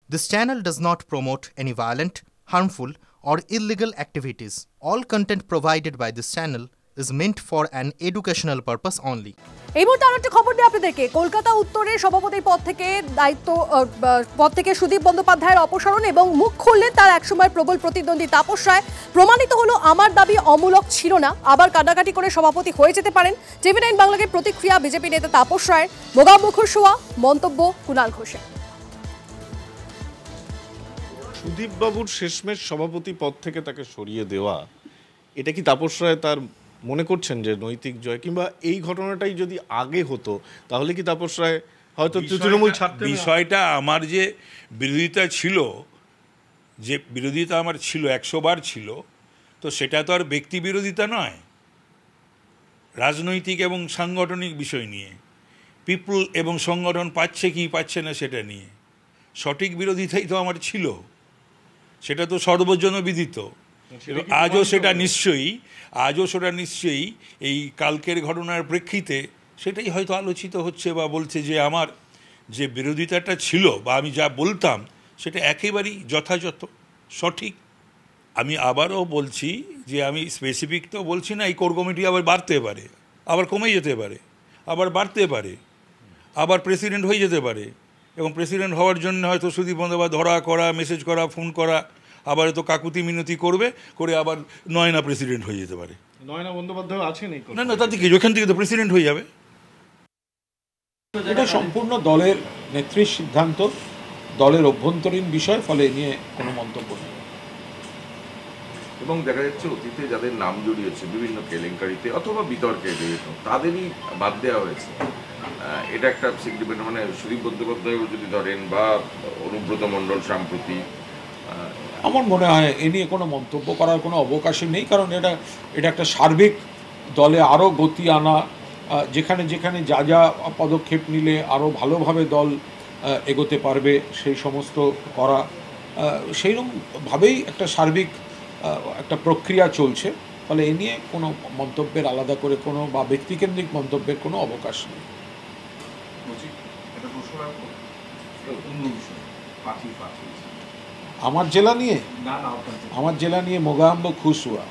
This channel does not promote any violent, harmful, or illegal activities. All content provided by this channel is meant for an educational purpose only. এই মুহূর্তে আরো একটা খবর দিই আপনাদেরকে। কলকাতা উত্তরের সভাপতির পদ থেকে সুদীপ বন্দ্যোপাধ্যায়ের অপসারণ এবং মুখ খুললেন তার একসময় প্রবল প্রতিদ্বন্দ্বী তাপস রায়। প্রমাণিত হলো আমার দাবি অমূলক ছিল না, আবার কাটাকাটি করে সভাপতি হয়ে যেতে পারেন। টিভি9 বাংলাকে প্রতিক্রিয়া বিজেপি নেতা তাপস রায়ের। মোগাম মুখোশোয়া মন্তব্য কুণাল ঘোষের। সুদীপ বাবুর শেষমেশ সভাপতি পদ থেকে তাকে সরিয়ে দেওয়া, এটা কি তাপস রায় তার মনে করছেন যে নৈতিক জয়, কিংবা এই ঘটনাটাই যদি আগে হতো তাহলে কি তাপস রায় হয়তো তৃণমূল ছাড়তে? বিষয়টা আমার যে বিরোধিতা ছিল, যে বিরোধিতা আমার ছিল 100 বার ছিল, তো সেটা তো আর ব্যক্তি বিরোধিতা নয়, রাজনৈতিক এবং সাংগঠনিক বিষয় নিয়ে পিপল এবং সংগঠন পাচ্ছে কি পাচ্ছে না সেটা নিয়ে সঠিক বিরোধিতাই তো আমার ছিল, সেটা তো সর্বজনবিদিত। আজও সেটা নিশ্চয়ই এই কালকের ঘটনার প্রেক্ষিতে সেটাই হয়তো আলোচিত হচ্ছে বা বলছে যে আমার যে বিরোধিতাটা ছিল বা আমি যা বলতাম সেটা একেবারেই যথাযথ সঠিক। আমি আবারও বলছি যে আমি স্পেসিফিক তো বলছি না, এই কোর কমিটি আবার বাড়তে পারে, আবার কমে যেতে পারে, আবার বাড়তে পারে, আবার প্রেসিডেন্ট হয়ে যেতে পারে, এবং প্রেসিডেন্ট হওয়ার জন্য হয়তো সুদীপ বন্দ্যোপাধ্যায় ধরা করা, মেসেজ করা, ফোন করা, আবার তো কাকুতি মিনতি করে আবার নয়না প্রেসিডেন্ট হয়ে যেতে পারে। নয়না বন্দ্যোপাধ্যায় আছেন না তাতে কি, ওখান থেকে তো প্রেসিডেন্ট হয়ে যাবে। এটা সম্পূর্ণ দলের নেত্রীর সিদ্ধান্ত, দলের অভ্যন্তরীণ বিষয়, ফলে নিয়ে কোনো মন্তব্য নেই। এবং দেখা যাচ্ছে অতীতে যাদের নাম জড়িয়েছে বিভিন্ন কেলেঙ্কারিতে অথবা বিতর্কে তাদেরই বাদ দেওয়া হয়েছে। এটা একটা সিগনিফিকেন্ট, মানে সুদীপ বন্দ্যোপাধ্যায় যদি ধরেন বা অনুব্রত মণ্ডল সম্প্রতি, আমার মনে হয় এ নিয়ে কোনো মন্তব্য করার কোনো অবকাশই নেই, কারণ এটা একটা সার্বিক দলে আরও গতি আনা, যেখানে যেখানে যা যা পদক্ষেপ নিলে আরও ভালোভাবে দল এগোতে পারবে সেই সমস্ত করা, সেইরকমভাবেই একটা সার্বিক একটা প্রক্রিয়া চলছে। ফলে এ নিয়ে কোনো মন্তব্যের আলাদা করে কোনো বা ব্যক্তিকেন্দ্রিক মন্তব্যের কোনো অবকাশ নেই। আমার জেলা নিয়ে মোগাম মুখোশোয়া।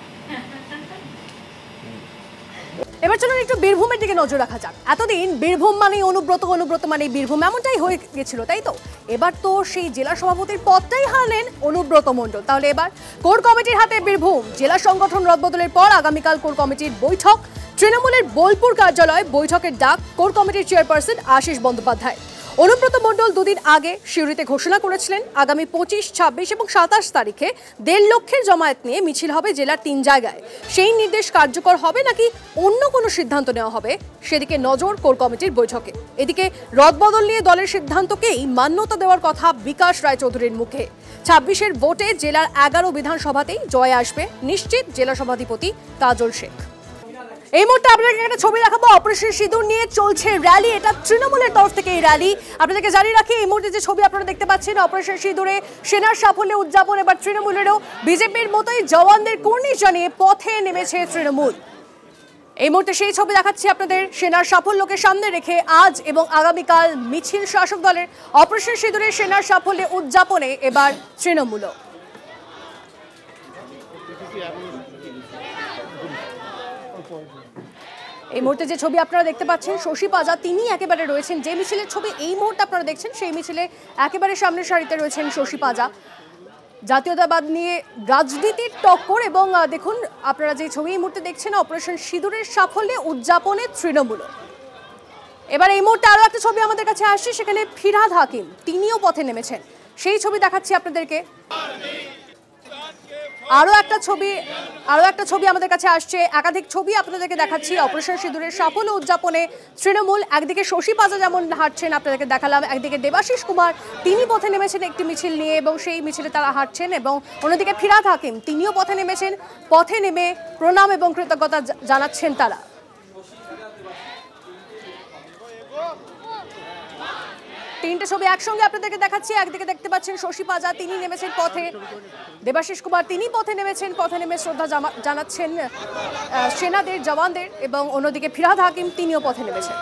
এবার চলুন একটু বীরভূমের দিকে নজর রাখা যাক। এতদিন বীরভূম মানেই অনুব্রত মানেই বীরভূম, এমনটাই হয়ে গেছিল, তাই তো? এবার তো সেই জেলা সভাপতির পদটাই হারলেন অনুব্রত মণ্ডল। তাহলে এবার কোর কমিটির হাতে বীরভূম। জেলা সংগঠন রদবদলের পর আগামীকাল কোর কমিটির বৈঠক। তৃণমূলের বোলপুর কার্যালয়ে বৈঠকের ডাক কোর কমিটির চেয়ারপারসন আশিস বন্দ্যোপাধ্যায়। অনুব্রত মণ্ডল দুদিন আগে সিউড়িতে ঘোষণা করেছিলেন আগামী 25, 26 এবং 27 তারিখে 1.5 লক্ষের জমায়েত নিয়ে মিছিল হবে জেলার 3 জায়গায়। সেই নির্দেশ কার্যকর হবে নাকি অন্য কোনো সিদ্ধান্ত নেওয়া হবে, সেদিকে নজর কোর কমিটির বৈঠকে। এদিকে রদবদল নিয়ে দলের সিদ্ধান্তকেই মান্যতা দেওয়ার কথা বিকাশ রায়চৌধুরীর মুখে। 26-এর ভোটে জেলার 11 বিধানসভাতেই জয় আসবে নিশ্চিত জেলা সভাধিপতি কাজল শেখ। এই মুহূর্তে আপনাদেরকে একটা ছবি দেখাবো। অপারেশন সিঁদুর নিয়ে চলছে র্যালি, এটা তৃণমূলের তরফ থেকে এই র্যালি। আপনাদেরকে জানিয়ে রাখি, এই মুহূর্তে যে ছবি আপনারা দেখতে পাচ্ছেন, অপারেশন সিঁদুরে সেনার সাফল্যে উদযাপন। এবার তৃণমূলেরও বিজেপির মতোই জওয়ানদের কুর্নিশ জানিয়ে পথে নেমেছে তৃণমূল। এই মুহূর্তে সেই ছবি দেখাচ্ছি আপনাদের। সেনার সাফল্যকে সামনে রেখে আজ এবং আগামীকাল মিছিল শাসক দলের। অপারেশন সিঁদুরে সেনার সাফল্যে উদযাপনে এবার তৃণমূলও। এই মুহূর্তে যে ছবি আপনারা দেখতে পাচ্ছেন, শশী পাজা তিনি একেবারে রয়েছেন, যে মিছিলের ছবি এই মুহূর্তে আপনারা দেখছেন সেই মিছিলে একেবারে সামনের সারিতে রয়েছেন শশী পাজা। জাতীয়তাবাদ নিয়ে রাজনীতির টক্কর, এবং দেখুন আপনারা যে ছবি এই মুহূর্তে দেখছেন, অপারেশন সিঁদুরের সাফল্যে উদযাপনে তৃণমূল। এবার এই মুহূর্তে আরও একটা ছবি আমাদের কাছে আসছে, সেখানে ফিরহাদ হাকিম তিনিও পথে নেমেছেন, সেই ছবি দেখাচ্ছি আপনাদেরকে। আরও একটা ছবি আমাদের কাছে আসছে, একাধিক ছবি আপনাদেরকে দেখাচ্ছি। অপারেশন সিঁদুরের সাফল্য উদযাপনে তৃণমূল। একদিকে শশী পাজা যেমন হাঁটছেন আপনাদেরকে দেখালাম, একদিকে দেবাশিস কুমার তিনি পথে নেমেছেন একটি মিছিল নিয়ে এবং সেই মিছিলে তারা হাঁটছেন, এবং অন্যদিকে ফিরহাদ হাকিম তিনিও পথে নেমেছেন। পথে নেমে প্রণাম এবং কৃতজ্ঞতা জানাচ্ছেন তারা। তিনটে ছবি একসঙ্গে আপনাদেরকে দেখাচ্ছি। একদিকে দেখতে পাচ্ছেন শশী পাজা তিনি নেমেছেন পথে, দেবাশিস কুমার তিনি পথে নেমেছেন, পথে নেমে শ্রদ্ধা জানাচ্ছেন সেনাদের জওয়ানদের, এবং অন্যদিকে ফিরহাদ হাকিম তিনিও পথে নেমেছেন।